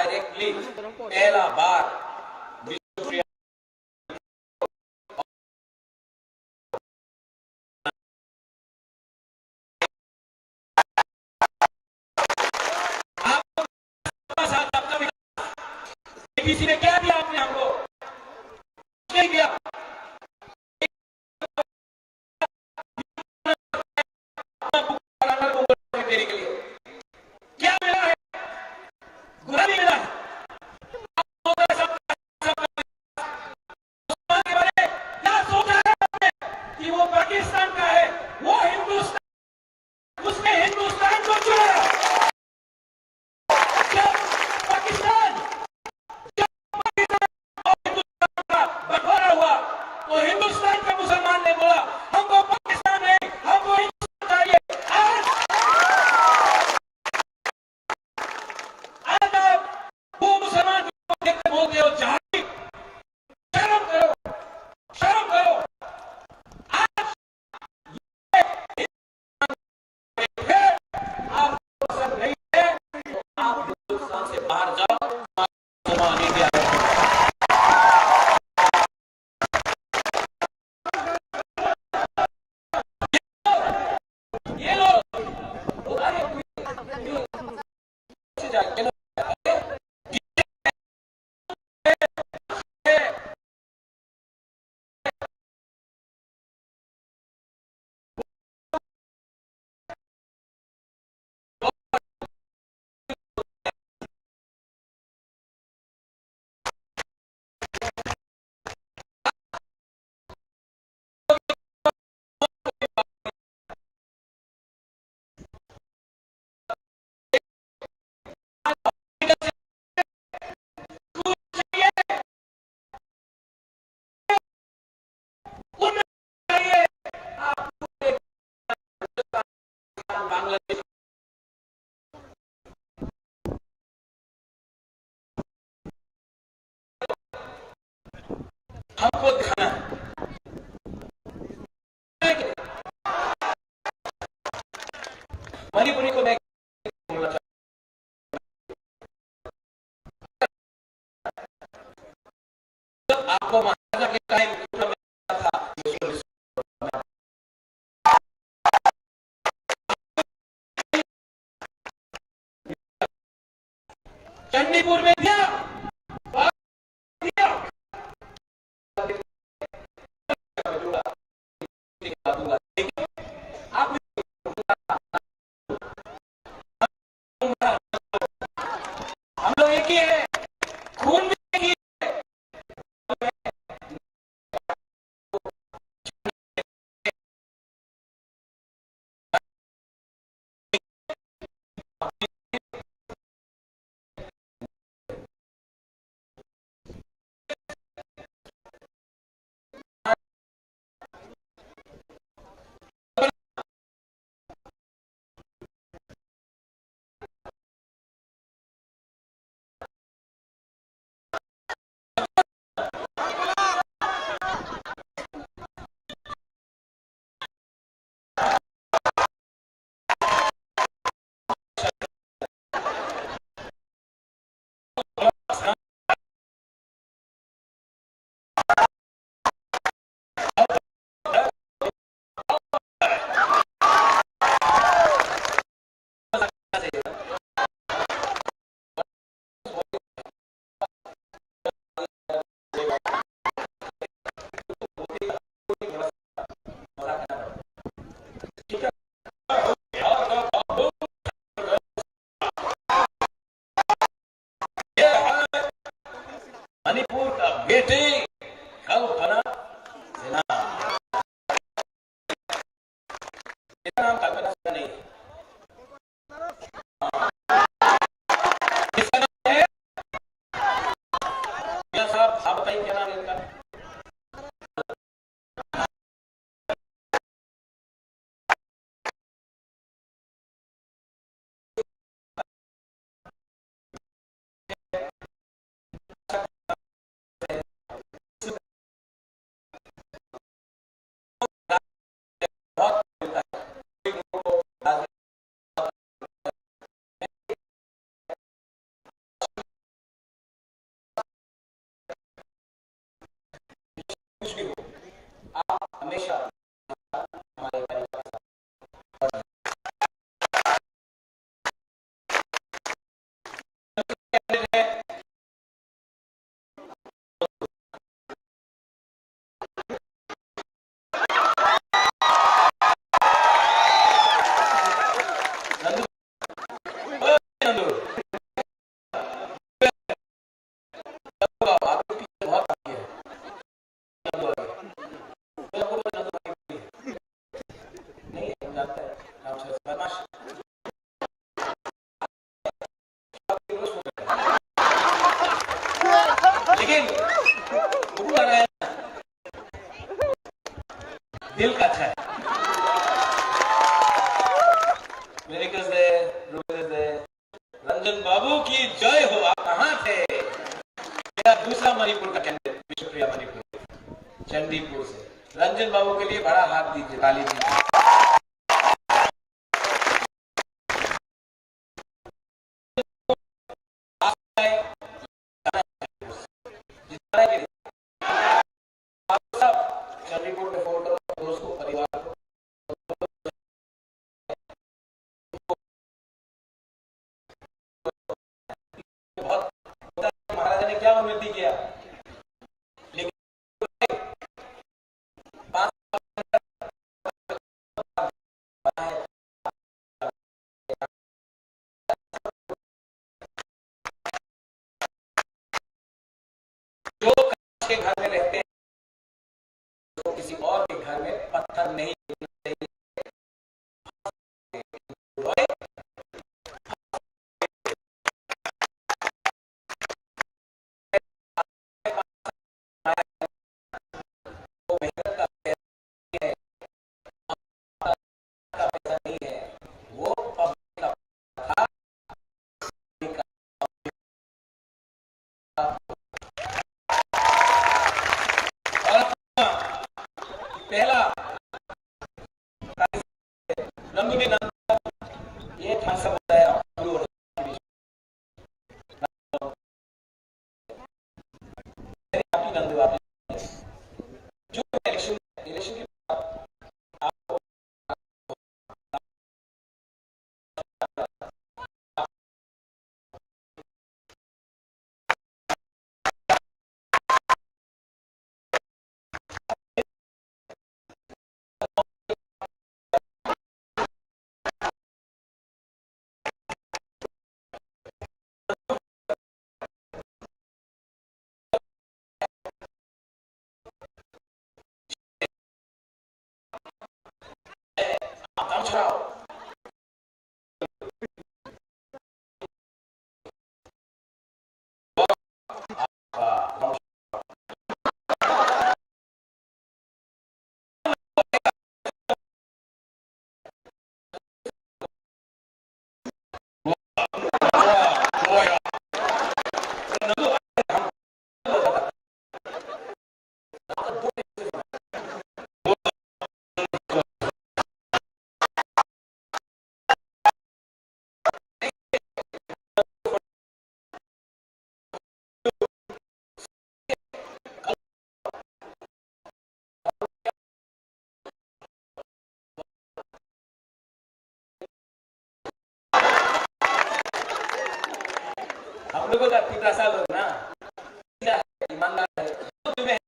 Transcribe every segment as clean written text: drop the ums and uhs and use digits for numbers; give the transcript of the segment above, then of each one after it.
Directly पहला बार विश्व किसी ने क्या दिया आपने हमको? नहीं दिया। देने के लिए क्या मिला है? गुलामी मिला है। क्या सोचा है आपने कि वो पाकिस्तान का है, वो हिंदुस्तान, उसने हिंदुस्तान को चुना। जब पाकिस्तान और हिंदुस्तान का बंटवारा हुआ तो हिंदुस्तान के मुसलमान ने बोला हमको पाकिस्तान नहीं, हमको हिंदुस्तान चाहिए। आज आप वो मुसलमान को देख के बोलते हो जहादी। शर्म करो, शर्म करो। आज ये आप पसंद नहीं है तो आप हिंदुस्तान से बाहर जाओ। मुसलमान इंडिया ये लोग से जाके बांग्लादेश हमको दिखाना है। मणिपुरी को मैं बोलना चाहता हूं, आपको महाराजा के टाइम था चंडीपुर में दिया। हमेशा हमारे परिवार के साथ। नंदू, ओए नंदू, आपकी टीचर बहुत अच्छी है। नंदू आ गया। मेरा फोटो नंदू भाई की नहीं है, हम जानते हैं नाम से बदमाश आपके रोज फोटो है। लेकिन फोटो आ रहा है, दिल का अच्छा है। मेरे से रुपये से रंजन बाबू की जय हो। आप कहां थे? मेरा दूसरा मणिपुर का कैंडिडेट विश्वप्रिया मणिपुर चंडीपुर से। रंजन बाबू के लिए बड़ा हाथ दीजिए, ताली दीजिए। चंडीपुर में फोटो दोस्तों परिवार को बहुत महाराजा ने क्या उन्नति किया, लेकिन जो के घर में रहते हैं तो किसी और के घर में पत्थर नहीं पहला नंदू ने ये ठासा बताया नंदू आप जो इलेक्शन के आपको काम छुड़ाओ। हम लोगों का पिता लोग ना ईमानदार है, जो दिल में है।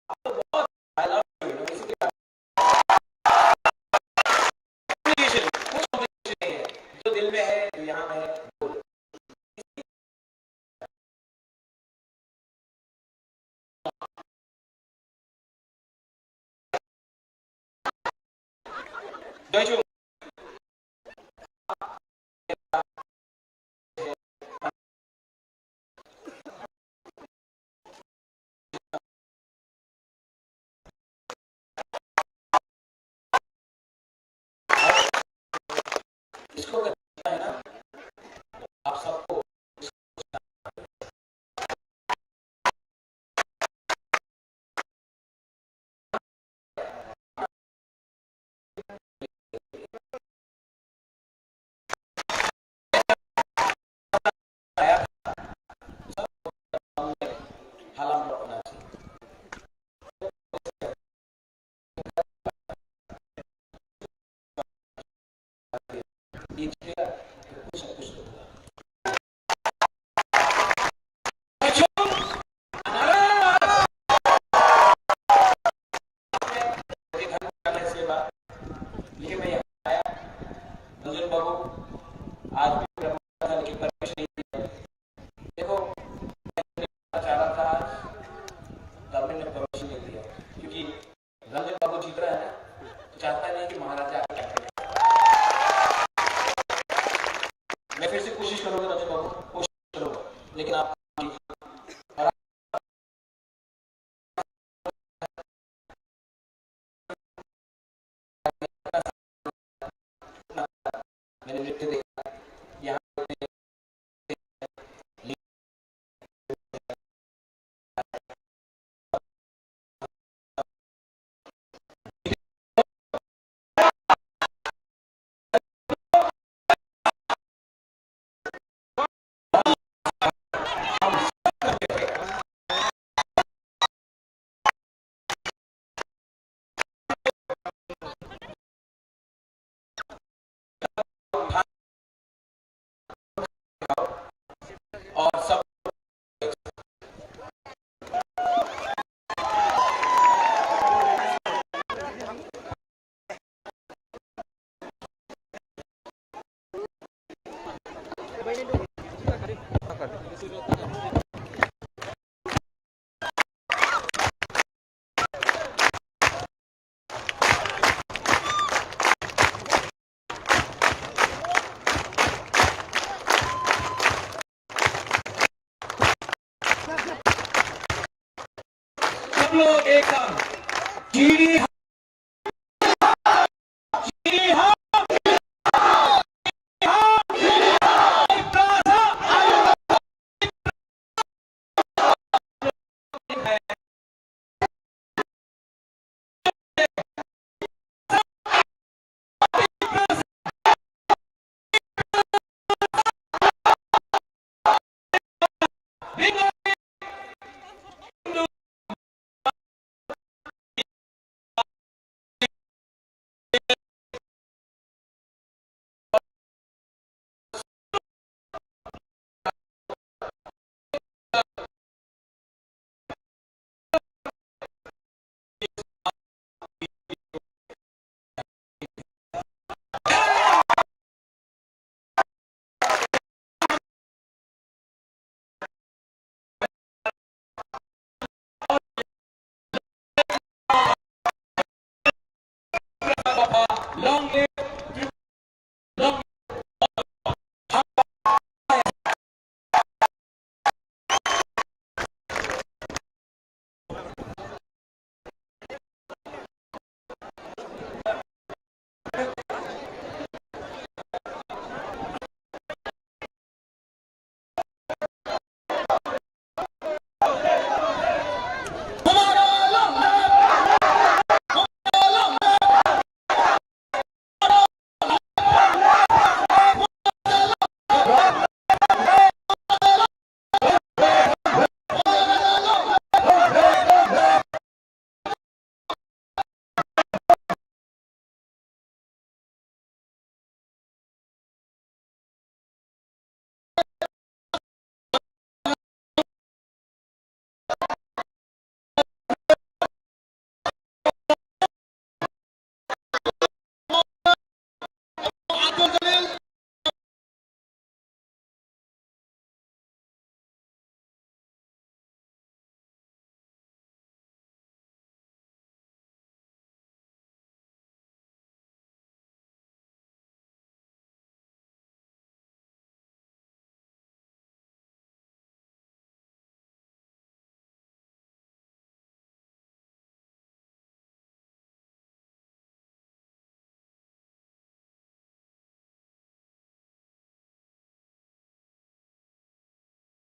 आप तो बहुत I love you, you know, किसी के communication, कुछ communication नहीं है, जो दिल में है, जो यहाँ है, बोलो। जय श्री इसको करना है ना, आप सबको हलाम रखना चाहिए। ये जीतेगा तो कुछ न कुछ तो होगा। लेकिन मैं यहाँ आया, रंजन बाबू आज भी प्रमुख था लेकिन परमिशन नहीं दिया। देखो मैं चाह रहा था आज, गवर्नमेंट ने परमिशन नहीं दिया क्योंकि रंजन बाबू जीत रहा है ना, तो चाहता नहीं कि महाराजा आगे क्या करें। मैं फिर से कोशिश करूंगा रंजन बाबू, कोशिश करूंगा, लेकिन आप मैंने नृत्य देखा यहाँ और सब लोग एकदम